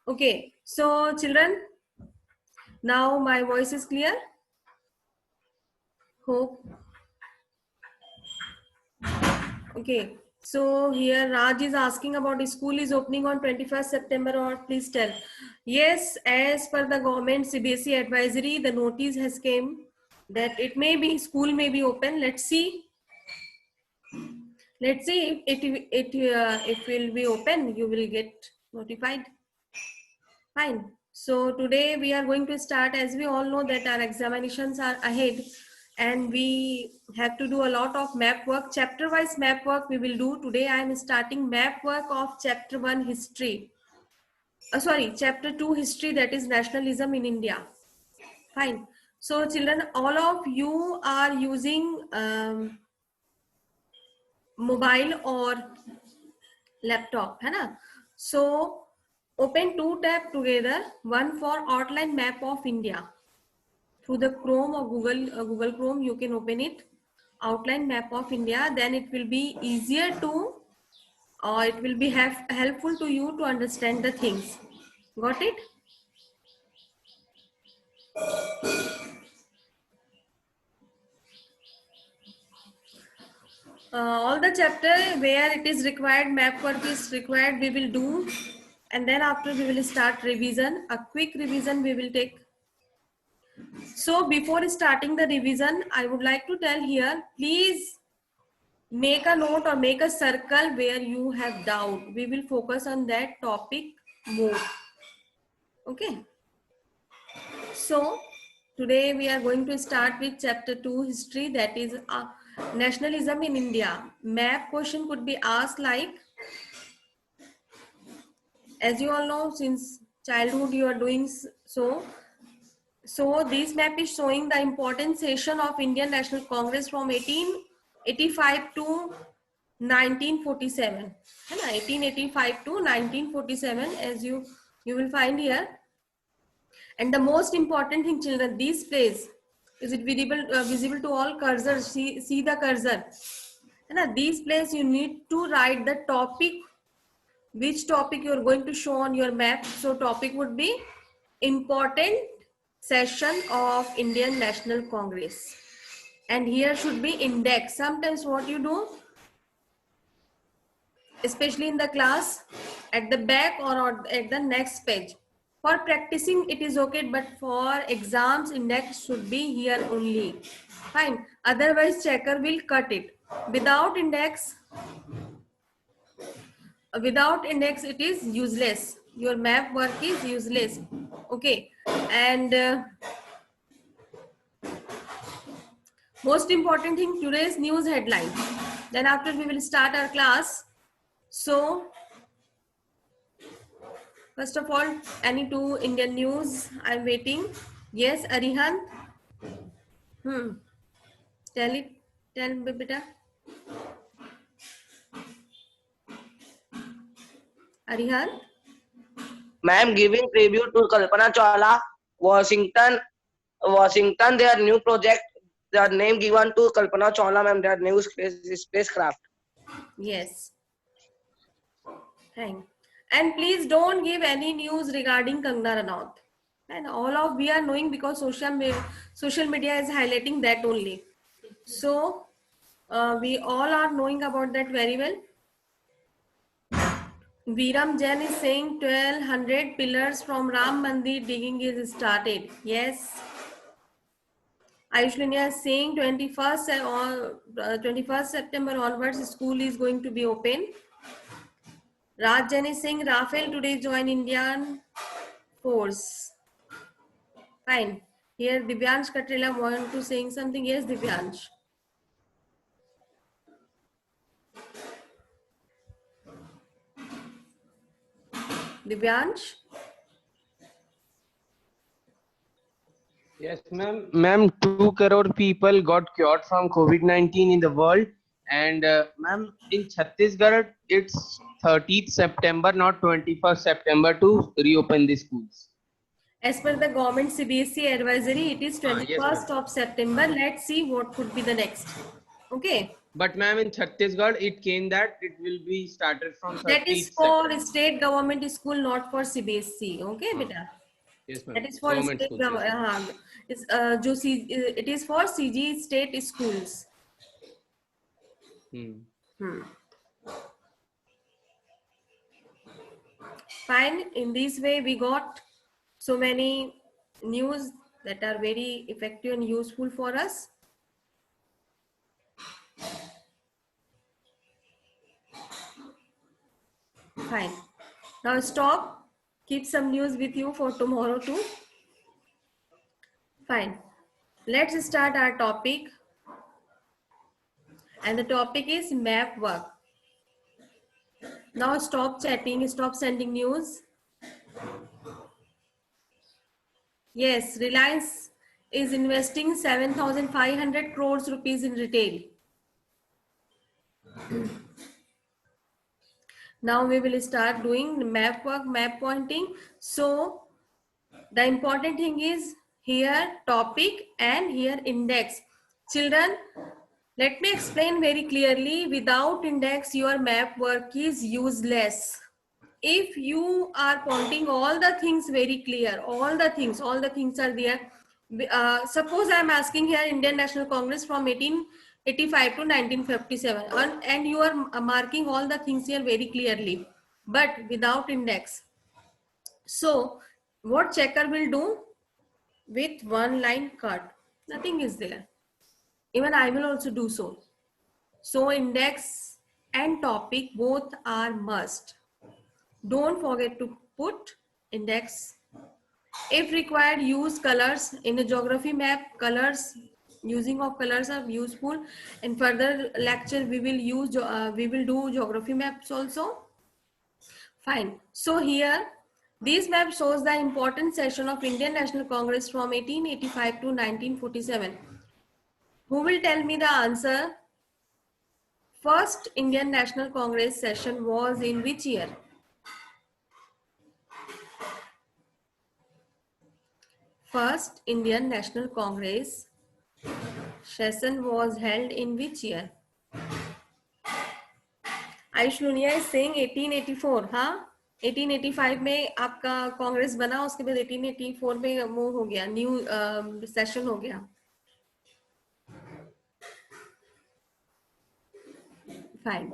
Okay, so children, now my voice is clear. Hope. Okay, so here Raj is asking about school is opening on 21st September or please tell. Yes, as per the government CBSE advisory, the notice has came that it may be, school may be open. Let's see. Let's see if it will be open, you will get notified. Fine. So today we are going to start, as we all know that our examinations are ahead and we have to do a lot of map work. Chapter wise map work we will do. Today I am starting map work of chapter 1 history. Sorry, chapter 2 history, that is nationalism in India. Fine. So children, all of you are using mobile or laptop, है ना? So open two tab together, one for outline map of India. Through the Chrome or Google Chrome, you can open it, outline map of India. Then it will be easier to, or it will be helpful to you to understand the things. Got it? All the chapter where it is required, map work is required, we will do, and then after we will start revision. A quick revision we will take. So before starting the revision, I would like to tell here, please make a note or make a circle where you have doubt. We will focus on that topic more. Okay. So today we are going to start with chapter 2 history, that is nationalism in India. Map question could be asked like, as you all know, since childhood you are doing so. So this map is showing the important session of Indian National Congress from 1885 to 1947. 1885 to 1947, as you will find here. And the most important thing, children, this place, is it visible to all? Cursor, see the cursor. This place you need to write the topic, which topic you are going to show on your map. So topic would be important session of Indian National Congress, and here should be index. Sometimes what you do, especially in the class, at the back or at the next page, for practicing it is okay, but for exams index should be here only. Fine, otherwise checker will cut it. Without index it is useless. Your map work is useless. Okay. And most important thing, today's news headline. Then after we will start our class. So first of all, any two Indian news I'm waiting. Yes, Arihant. Tell me beta. Arihant. Ma'am, giving tribute to Kalpana Chawla, Washington, their new project, their name given to Kalpana Chawla, ma'am, their new spacecraft. Yes. Thank. And please don't give any news regarding Kangana Ranaut. And all of we are knowing because social media is highlighting that only. So we all are knowing about that very well. Viram Jain is saying 1200 pillars from Ram Mandir digging is started. Yes. Ayush Linya is saying 21st September onwards school is going to be open. Raj Jain is saying Rafael today join Indian force. Fine. Here Divyansh Katrila want to saying something. Yes, Divyansh. Divyansh. Yes, ma'am. Ma'am, 2 crore people got cured from COVID-19 in the world. And ma'am, in Chhattisgarh, it's 30th September, not 21st September to reopen the schools. As per the government CBSE advisory, it is 21st of September. Let's see what could be the next. Okay. But ma'am, in Chhattisgarh, it came that it will be started from That is 30th for September. state government school, not for CBSE. Okay, beta. Yes, ma'am. That is for Government state schools. Yes, ma'am. government. It is for CG state schools. Hmm. Fine. In this way, we got so many news that are very effective and useful for us. Fine. Now stop. Keep some news with you for tomorrow too. Fine. Let's start our topic. And the topic is map work. Now stop chatting, stop sending news. Yes, Reliance is investing 7,500 crores rupees in retail. Now we will start doing map work, map pointing. So the important thing is here topic and here index. Children, let me explain very clearly. Without index, your map work is useless. If you are pointing all the things very clear, all the things are there. Suppose I am asking here Indian National Congress from 1885 to 1957, and you are marking all the things here very clearly, but without index. So what checker will do? With one line cut, nothing is there. Even I will also do so. So index and topic both are must. Don't forget to put index. If required, use colors. In a geography map, colors, using of colors are useful. In further lecture, we will do geography maps also. Fine. So here, this map shows the important session of Indian National Congress from 1885 to 1947. Who will tell me the answer? First Indian National Congress session was in which year? First Indian National Congress session was held in which year? Ayush Lunia is saying 1884. हाँ 1885 में आपका कांग्रेस बना, उसके बाद 1884 में वो हो गया, न्यू सेशन हो गया. Fine.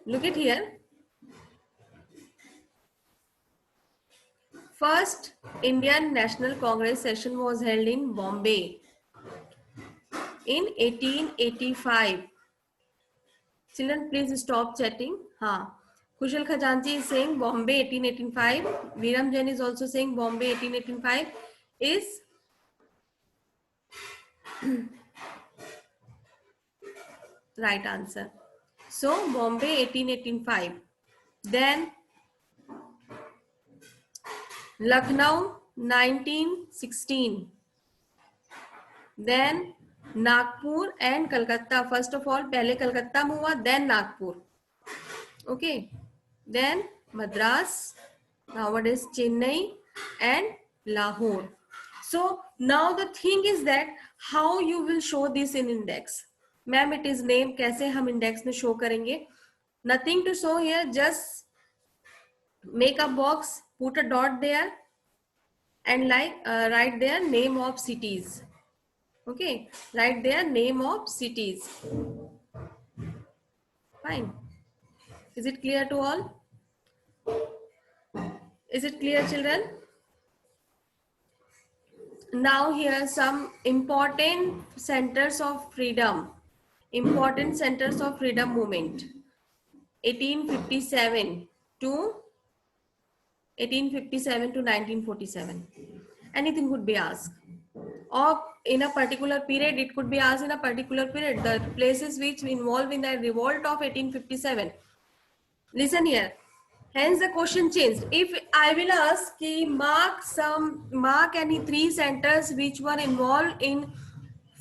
Look at here. First Indian National Congress session was held in Bombay in 1885. Children, please stop chatting. हाँ. Kushal Khajanti is saying Bombay 1885. Viram Jain is also saying Bombay 1885 is right answer. So Bombay 1885. Then Lucknow 1916. Then Nagpur and Calcutta. First of all, पहले कलकत्ता में हुआ, then Nagpur. Okay. Then Madras, nowadays Chennai and Lahore. So now the thing is that how you will show this in index. Ma'am, it is name. कैसे हम index में show करेंगे? Nothing to show here. Just make a box, put a dot there, and write there name of cities. Okay, write there name of cities. Fine. Is it clear to all? Is it clear, children? Now here some important centers of freedom. Important centers of freedom movement. 1857 to 1947. Anything could be asked. Or in a particular period, it could be asked in a particular period. The places which involved in the revolt of 1857. Listen here. Hence the question changed. If I will ask, mark any three centers which were involved in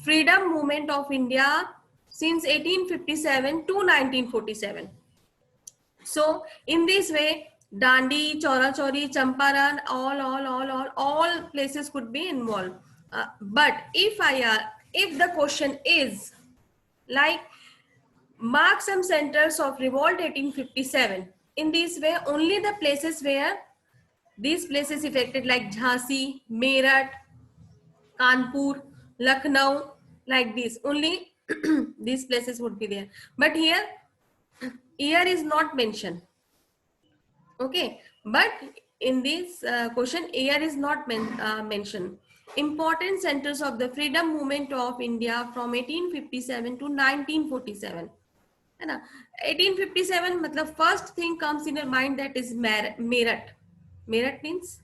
freedom movement of India since 1857 to 1947. So in this way, Dandi, Chora Chori, Champaran, all places could be involved. But if if the question is like mark some centers of revolt 1857, in this way only the places where these places affected like Jhansi, Meerut, Kanpur, Lucknow, like this only these places would be there. But here year is not mentioned. Okay, but in this question year is not mentioned. Important centers of the freedom movement of India from 1857 to 1947. है ना? 1857 मतलब first thing comes in your mind, that is Meerut. Meerut means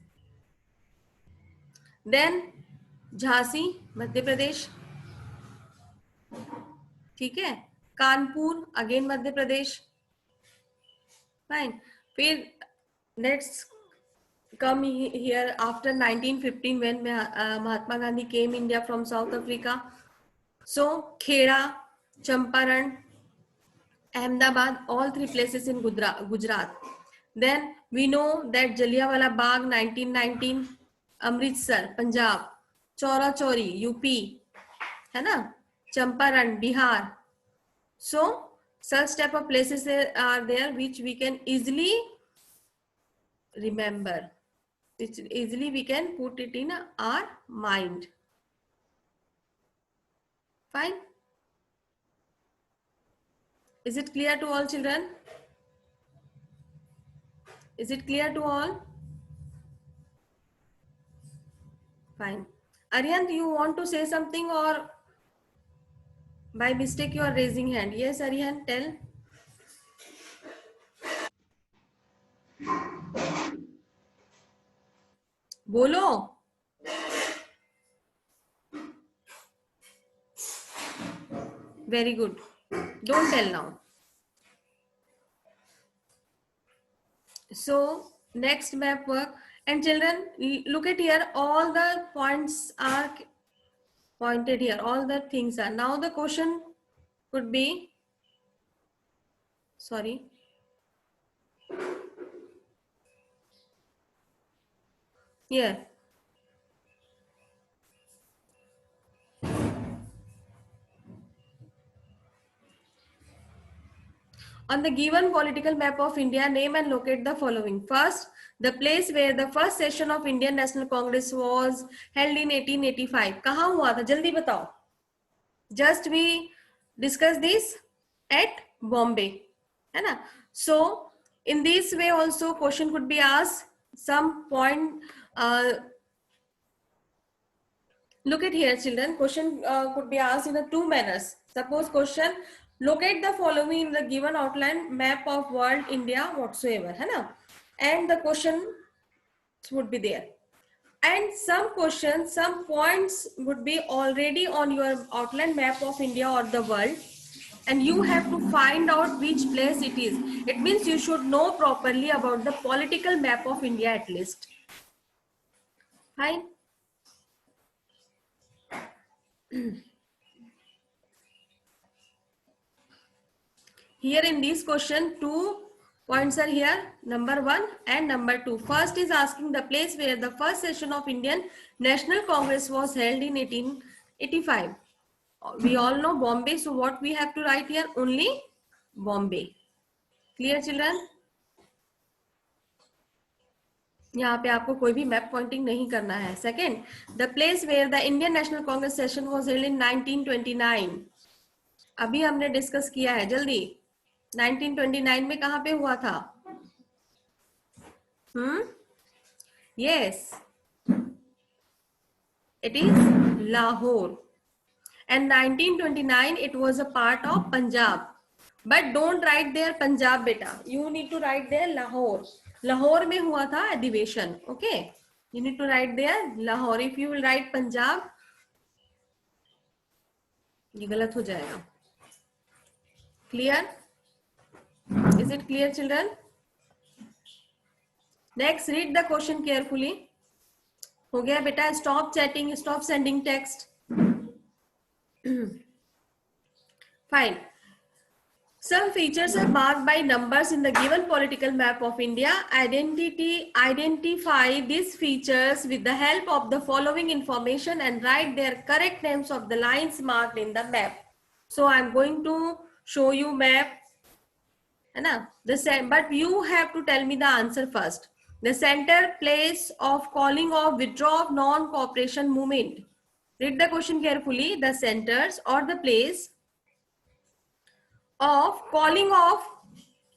then Jhansi Madhya Pradesh, ठीक है, Kanpur again Madhya Pradesh, fine. फिर let's come here after 1915 when Mahatma Gandhi came India from South Africa. So Kheda, Champaran, Ahmedabad, all three places in Gujarat. Then we know that Jallianwala Bagh 1919, Amritsar, Punjab, Chaura Chauri, UP, है ना, Champaran, Bihar. So such type of places are there which we can easily remember. Which easily we can put it in our mind. Fine. Is it clear to all children? Is it clear to all? Fine. Aryan, do you want to say something or by mistake you are raising hand? Yes, Aryan, tell. Bolo. Very good. Don't tell now. So next map work, and children look at here, all the points are pointed here, all the things are. Now the question could be, sorry, here. On the given political map of India, name and locate the following. First, the place where the first session of Indian National Congress was held in 1885. कहाँ हुआ था? जल्दी बताओ. Just we discuss this at Bombay, है ना? So in this way also question could be asked. Some point. Look at here, children. Question could be asked in the two manners. Suppose question, locate the following in the given outline map of world India whatsoever, है ना? And the question would be there. And some questions, some points would be already on your outline map of India or the world. And you have to find out which place it is. It means you should know properly about the political map of India at least. Fine. Here in this question, 2 points are here, number 1 and number 2. First is asking the place where the first session of Indian National Congress was held in 1885. We all know Bombay, so what we have to write here? Only Bombay. Clear, children? यहाँ पे आपको कोई भी map pointing नहीं करना है. Second, the place where the Indian National Congress session was held in 1929. अभी हमने डिस्कस किया है, जल्दी. 1929 में कहाँ पे हुआ था? Yes, it is Lahore. And 1929 it was a part of Punjab. But don't write there Punjab beta. You need to write there Lahore. Lahore में हुआ था अधिवेशन. Okay. You need to write there Lahore. If you will write Punjab, ये गलत हो जाएगा. Clear? Is it clear, children? Next, read the question carefully. हो गया बेटा? Stop chatting. Stop sending text. Fine. Some features are marked by numbers in the given political map of India. Identify these features with the help of the following information and write their correct names of the lines marked in the map. So I'm going to show you map. है ना? But you have to tell me the answer first. The center, place of calling of withdraw of non-cooperation movement. Read the question carefully. The centers or the place of calling off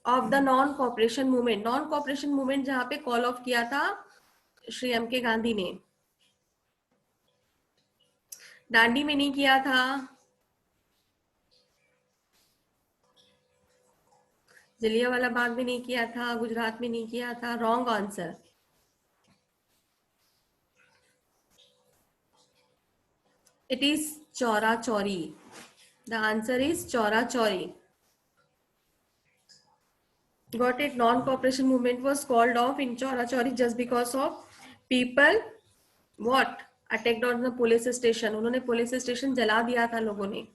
of the non-cooperation movement. Non-cooperation movement जहां पे call of किया था Shri M के गांधी ने, दांडी में नहीं किया था, जलियांवाला बाग में नहीं किया था, गुजरात में नहीं किया था. Wrong answer. It is Chaura Chauri. The answer is Chaura Chauri. Got it? Non-cooperation movement was called off in Chaura Chauri just because of people what attacked on the police station. उन्होंने police station जला दिया था लोगों ने.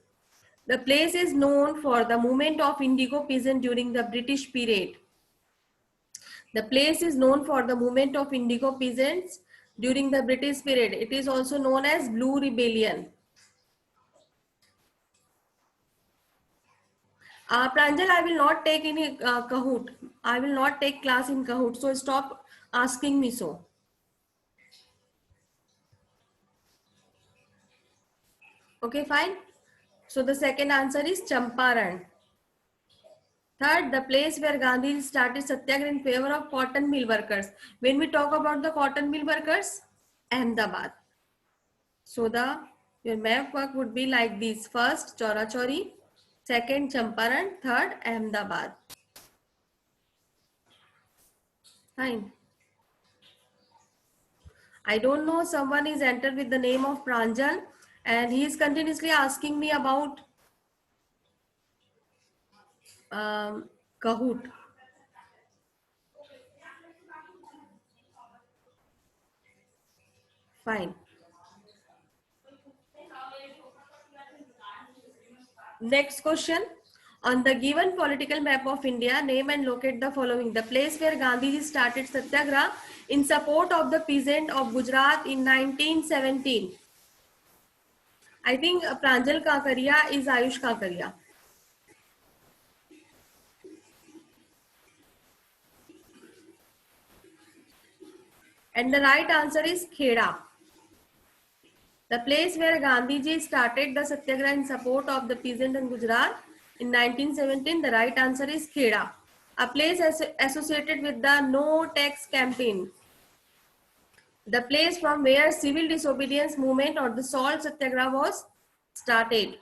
The place is known for the movement of indigo peasant during the British period. The place is known for the movement of indigo peasants during the British period. It is also known as Blue Rebellion. Pranjal, I will not take any Kahoot. I will not take class in Kahoot. So stop asking me so. Okay, fine. So the second answer is Champaran. Third, the place where Gandhi started Satyagraha in favor of cotton mill workers. When we talk about the cotton mill workers, Ahmedabad. So your map work would be like this. First, Chaura Chauri. Second, Champaran. Third, Ahmedabad. Fine. I don't know, someone is entered with the name of Pranjal and he is continuously asking me about Kahoot. Fine. Next question. On the given political map of India, name and locate the following. The place where Gandhiji started Satyagraha in support of the peasant of Gujarat in 1917. I think Pranjal Kakaria is Ayush Kakaria. And the right answer is Kheda. The place where Gandhiji started the Satyagraha in support of the peasant in Gujarat in 1917, the right answer is Kheda, a place associated with the No Tax campaign. The place from where civil disobedience movement or the Salt Satyagraha was started.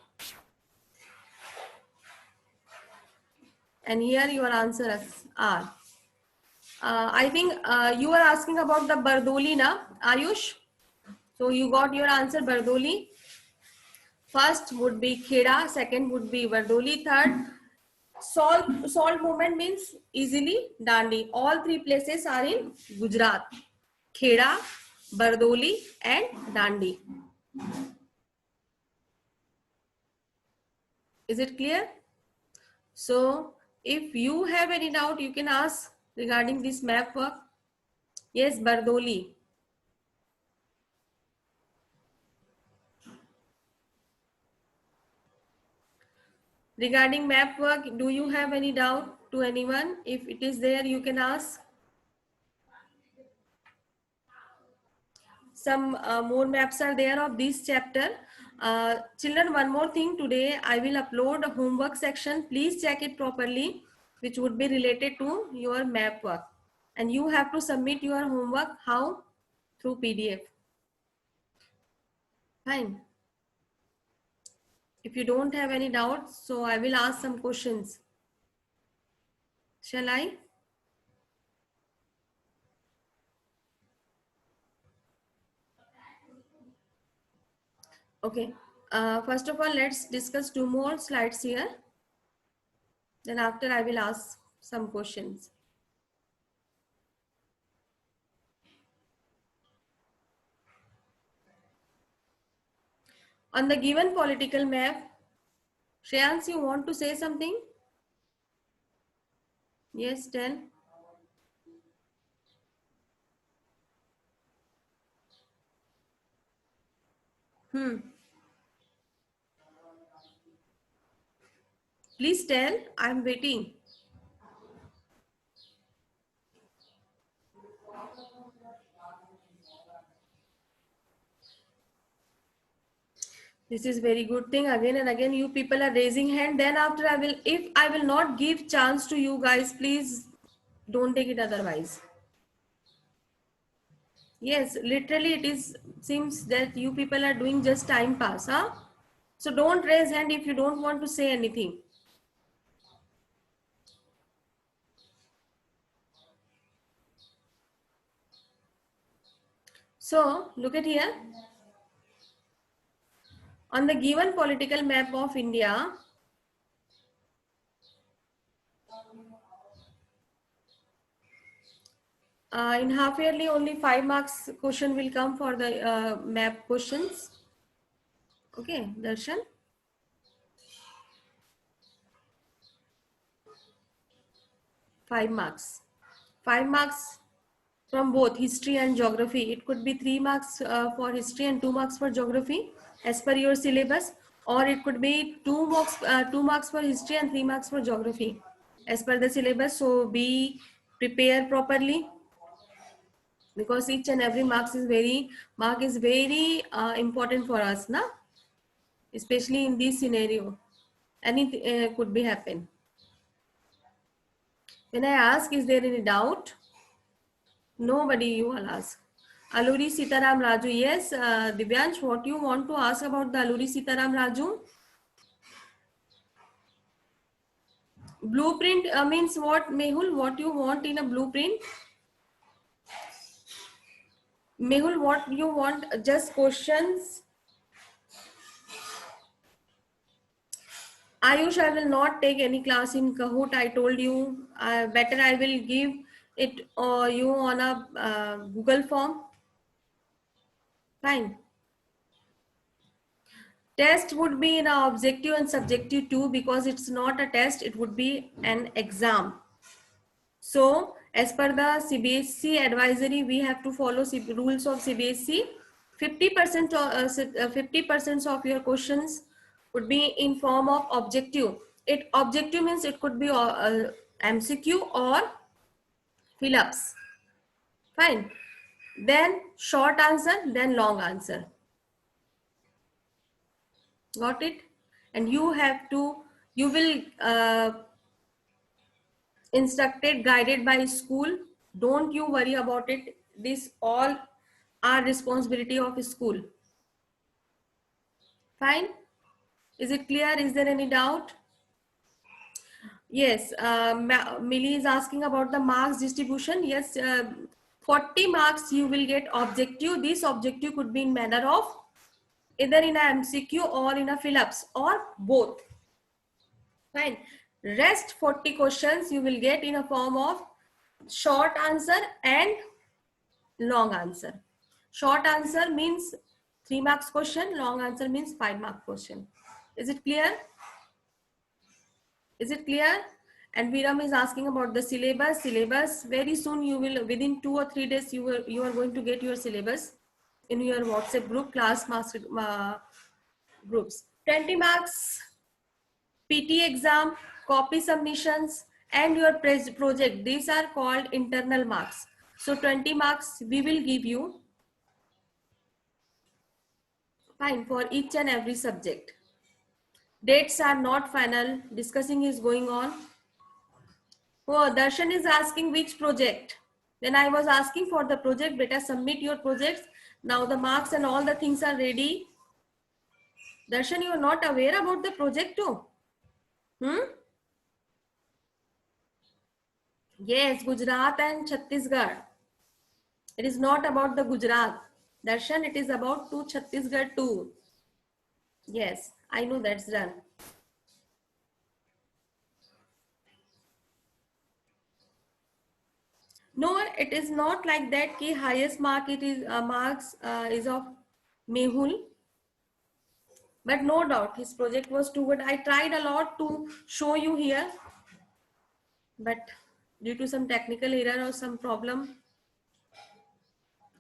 And here your answers are. I think you are asking about the Bardoli, na, Ayush? So you got your answer, Bardoli. First would be Kheda, second would be Bardoli, third salt movement means easily Dandi. All three places are in Gujarat. Kheda, Bardoli and Dandi. Is it clear? So if you have any doubt, you can ask regarding this map work. Yes, Bardoli. Regarding map work, do you have any doubt to anyone? If it is there, you can ask. Some more maps are there of this chapter. Children, one more thing, today I will upload a homework section. Please check it properly, which would be related to your map work. And you have to submit your homework, how? Through PDF. Fine. If you don't have any doubts, so I will ask some questions. Shall I? Okay. First of all, let's discuss two more slides here. Then after I will ask some questions. On the given political map, Shreyans, you want to say something? Yes, tell. Please tell. I'm waiting. This is very good thing. Again and again, you people are raising hand. Then after if I will not give chance to you guys, please don't take it otherwise. Yes, literally it is, seems that you people are doing just time pass, huh? So don't raise hand if you don't want to say anything. So look at here. On the given political map of India, in half yearly only 5 marks question will come for the map questions. Okay, Darshan. 5 marks. 5 marks from both history and geography. It could be 3 marks for history and 2 marks for geography as per your syllabus, or it could be 2 marks for history and 3 marks for geography as per the syllabus. So be prepared properly, because each and every mark is very important for us, na? Especially in this scenario. Anything could be happen. When I ask, is there any doubt? Nobody, you will ask. Alluri Sitaram Raju. Yes, Divyansh, what you want to ask about the Alluri Sitaram Raju? Blueprint means what, Mehul? What you want in a blueprint? Mehul, what you want? Just questions. Ayush, I will not take any class in Kahoot. I told you. Better I will give it you on a Google form. Fine. Test would be in a objective and subjective too, because it's not a test, it would be an exam. So as per the CBSE advisory, we have to follow rules of CBSE. 50% of your questions would be in form of objective. Objective means it could be MCQ or fill-ups. Fine. Then short answer, then long answer. Got it? And you will instructed, guided by school. Don't you worry about it. This all are responsibility of school. Fine. Is it clear? Is there any doubt? Yes. Millie is asking about the marks distribution. Yes. 40 marks you will get objective. This objective could be in manner of either in a MCQ or in a fill-ups or both. Fine. Rest 40 questions you will get in a form of short answer and long answer. Short answer means 3 marks question, long answer means 5 mark question. Is it clear? Is it clear? And Viram is asking about the syllabus. Syllabus, very soon you will, within 2 or 3 days, you are going to get your syllabus in your WhatsApp group, class master groups. 20 marks, PT exam, copy submissions, and your project. These are called internal marks. So 20 marks we will give you. Fine, for each and every subject. Dates are not final. Discussing is going on. Oh, Darshan is asking which project. Then I was asking for the project. Beta, submit your projects. Now the marks and all the things are ready. Darshan, you are not aware about the project too? Yes, Gujarat and Chhattisgarh. It is not about the Gujarat. Darshan, it is about to Chhattisgarh too. Yes, I know that's done. No, it is not like that. Ki highest mark it is marks is of Mehul. But no doubt his project was too good. I tried a lot to show you here, but due to some technical error or some problem.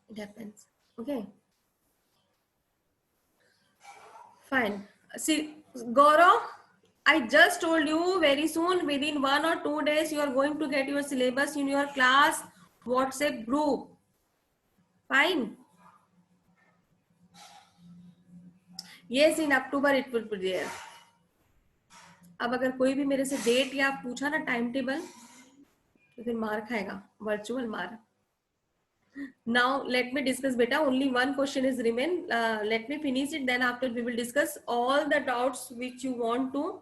It happens. Okay. Fine. See, Gaurav, I just told you very soon, within 1 or 2 days, you are going to get your syllabus in your class WhatsApp group. Fine. Yes, in October it will be there. अब अगर कोई भी मेरे से date या पूछा ना time table तो फिर मार खाएगा, वर्चुअल मार. Now let me discuss beta. Only one question is remain. Let me finish it. Then after we will discuss all the doubts which you want to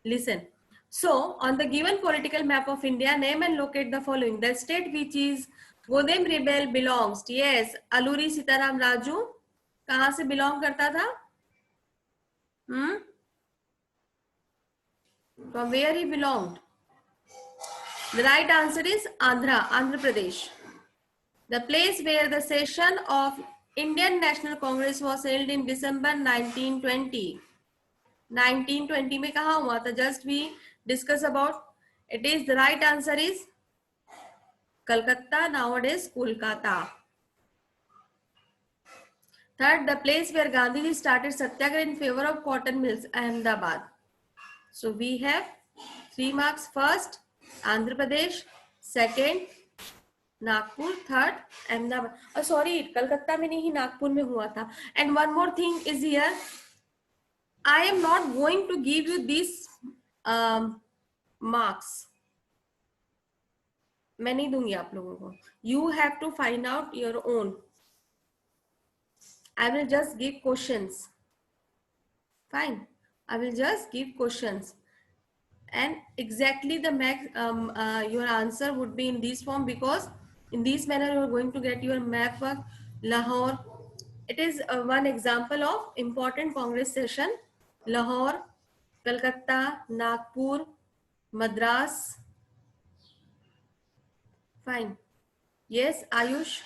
listen. So on the given political map of India, name and locate the following. The state which is Godem rebel belongs. Yes, Alluri Sitaram Raju. कहाँ से belong करता था? From where he belonged? The right answer is Andhra Pradesh. The place where the session of Indian National Congress was held in December 1920. 1920 में कहाँ हुआ था? Just we discuss about. It is the right answer is Calcutta, nowadays Kolkata. Third, the place where Gandhiji started Satyagraha in favor of cotton mills, Ahmedabad. So we have 3 marks. First, Andhra Pradesh. Second, Nagpur. Third, Ahmedabad. Sorry, Calcutta में नहीं, नागपुर में हुआ था. And one more thing is here, I am not going to give you this marks. मैं नहीं दूंगी आप लोगों को. You have to find out your own. I will just give questions. Fine, I will just give questions and exactly the max your answer would be in this form, because in this manner you are going to get your map work. Lahore, it is one example of important Congress session. Lahore, Kolkata, Nagpur, Madras. Fine. Yes, Ayush.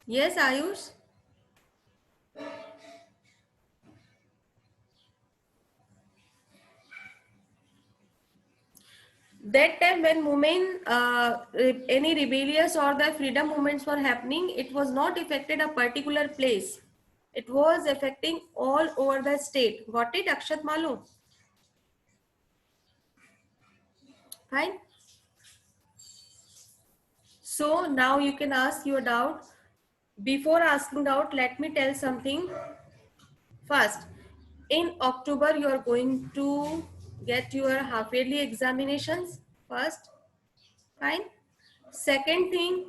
Yes, Ayush. That time when any rebellious or the freedom movements were happening, it was not affected a particular place. It was affecting all over the state. Got it, Akshat Malu? Fine. So now you can ask your doubt. Before asking doubt, let me tell something. First, in October, you are going to get your half-yearly examinations first. Fine. Second thing,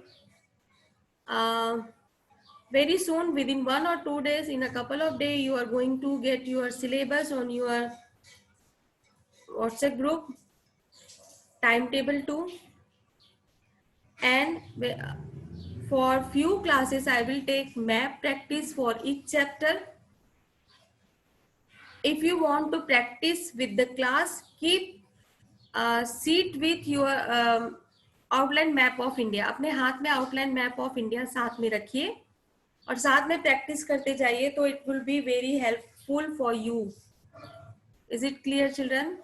very soon, within 1 or 2 days, in a couple of days, you are going to get your syllabus on your WhatsApp group, timetable too. And for few classes, I will take map practice for each chapter. If you want to practice with the class, keep sit with your outline map of India. अपने हाथ में outline map of India साथ में रखिए और साथ में practice करते जाइए, तो it will be very helpful for you. Is it clear, children?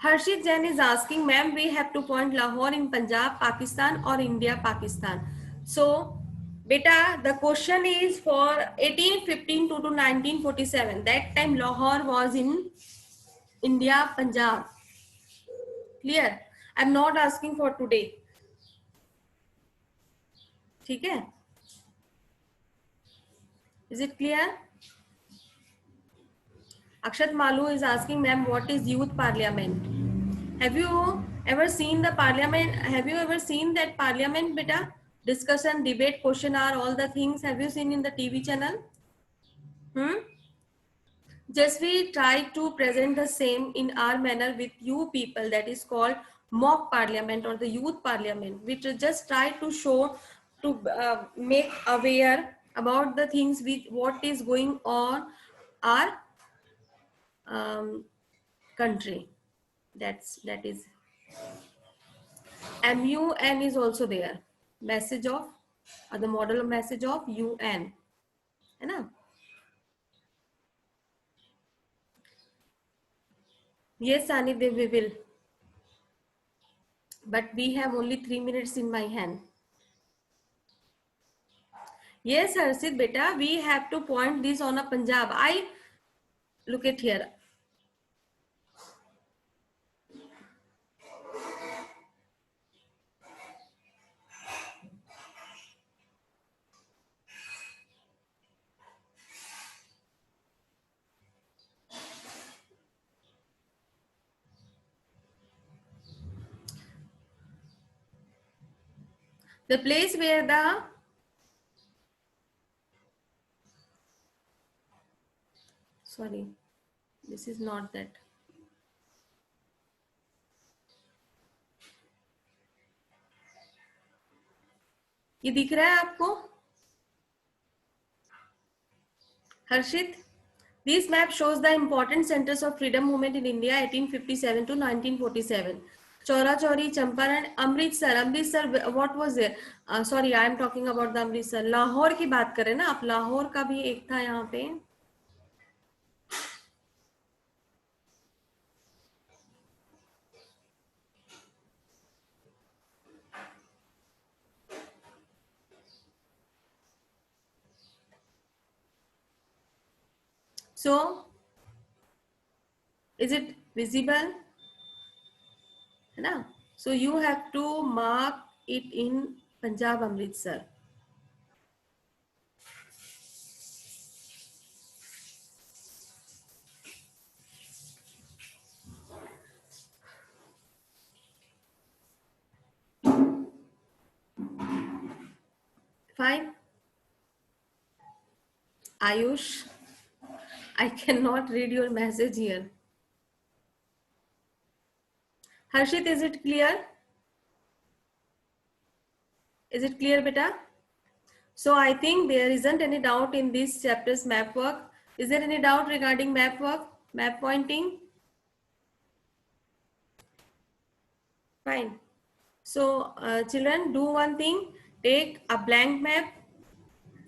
Harshit Jain is asking, ma'am, we have to point Lahore in Punjab, Pakistan or India, Pakistan. So, beta, the question is for 1852 to 1947. That time Lahore was in India, Punjab. Clear? I'm not asking for today. ठीक है? Is it clear? Akshat Malu is asking, ma'am, what is youth parliament? Have you ever seen the parliament? Have you ever seen that parliament, beta? Discussion, debate, question hour, all the things. Have you seen in the TV channel? Just we try to present the same in our manner with you people. That is called mock parliament or the youth parliament. We just try to show, to make aware about the things with what is going on our country. That is MUN is also there. Message of the model of message of UN. है ना? Yes, Sanidev, we will. But we have only 3 minutes in my hand. Yes, Harshit, beta, we have to point this on a Punjab. I look at here. The place where the sorry, this is not that. ये दिख रहा है आपको हर्षित? This map shows the important centers of freedom movement in India 1857 to 1947. Chaura Chauri, Champaran, Amritsar. Amritsar what was there? Sorry, I am talking about the Amritsar. Lahore की बात करें ना आप, लाहौर का भी एक था यहाँ पे. So, is it visible? है ना? So you have to mark it in Punjab, Amritsar. Fine. Ayush, I cannot read your message here. Harshit, is it clear? Is it clear, beta? So I think there isn't any doubt in this chapter's map work. Is there any doubt regarding map work, map pointing? Fine. So children, do one thing. Take a blank map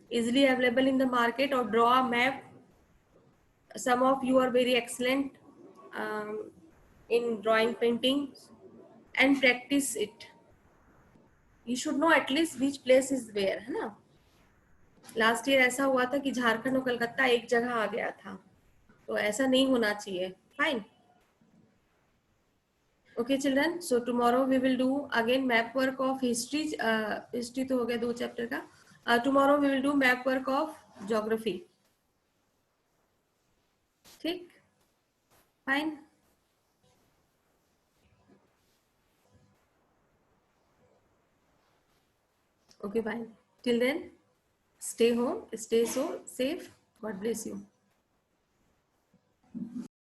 easily available in the market or draw a map. Some of you are very excellent in drawing painting and practice it. You should know at least which place is where, है ना? Last year ऐसा हुआ था कि झारखंड और कलकत्ता एक जगह आ गया था, तो ऐसा नहीं होना चाहिए. Fine. Okay children, so tomorrow we will do again map work of history. History तो हो गया 2 चैप्टर का. Tomorrow we will do map work of geography. ठीक? Fine. Okay, fine. Till then, stay home, stay so safe. God bless you.